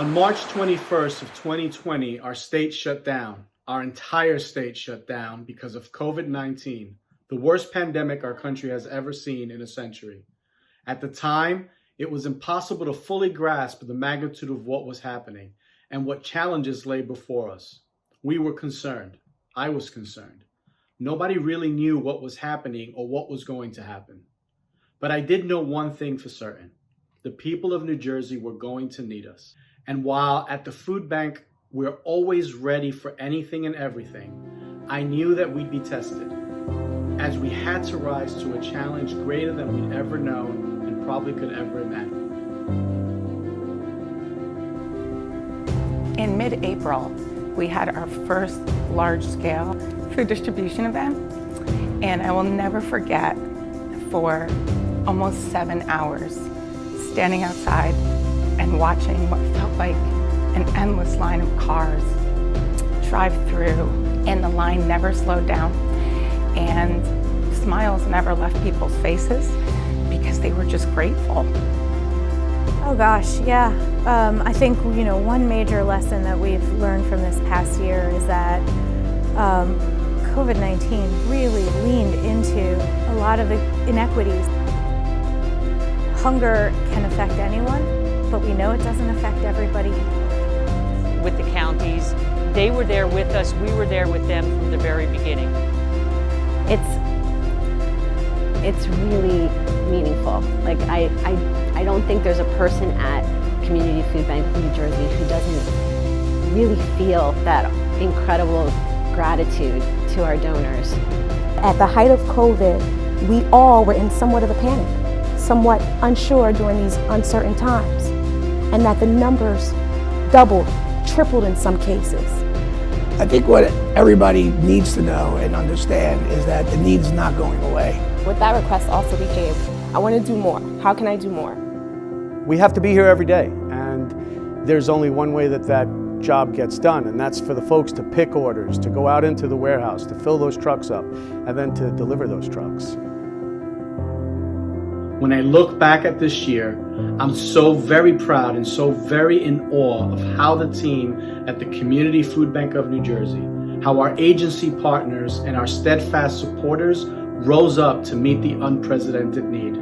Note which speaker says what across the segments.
Speaker 1: On March 21st of 2020, our state shut down. Our entire state shut down because of COVID-19, the worst pandemic our country has ever seen in a century. At the time, it was impossible to fully grasp the magnitude of what was happening and what challenges lay before us. We were concerned. I was concerned. Nobody really knew what was happening or what was going to happen. But I did know one thing for certain. The people of New Jersey were going to need us. And while at the FoodBank, we're always ready for anything and everything, I knew that we'd be tested, as we had to rise to a challenge greater than we'd ever known and probably could ever imagine.
Speaker 2: In mid-April, we had our first large-scale food distribution event, and I will never forget, for almost 7 hours, standing outside and watching what felt like an endless line of cars drive through, and the line never slowed down, and smiles never left people's faces because they were just grateful.
Speaker 3: Oh gosh, yeah. I think, one major lesson that we've learned from this past year is that COVID-19 really leaned into a lot of the inequities. Hunger can affect anyone, but we know it doesn't affect everybody.
Speaker 4: With the counties, they were there with us, we were there with them from the very beginning.
Speaker 5: It's really meaningful. Like I don't think there's a person at Community Food Bank of New Jersey who doesn't really feel that incredible gratitude to our donors.
Speaker 6: At the height of COVID, we all were in somewhat of a panic, somewhat unsure during these uncertain times, and that the numbers doubled, tripled in some cases.
Speaker 7: I think what everybody needs to know and understand is that the need is not going away.
Speaker 8: With that request also became, I want to do more. How can I do more?
Speaker 9: We have to be here every day, and there's only one way that that job gets done, and that's for the folks to pick orders, to go out into the warehouse, to fill those trucks up, and then to deliver those trucks.
Speaker 1: When I look back at this year, I'm so very proud and so very in awe of how the team at the Community Food Bank of New Jersey, how our agency partners and our steadfast supporters rose up to meet the unprecedented need.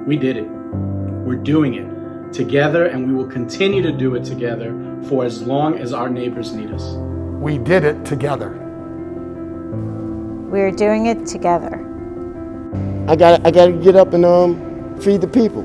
Speaker 1: We did it. We're doing it together, and we will continue to do it together for as long as our neighbors need us.
Speaker 10: We did it together.
Speaker 3: We're doing it together.
Speaker 11: I gotta get up and feed the people.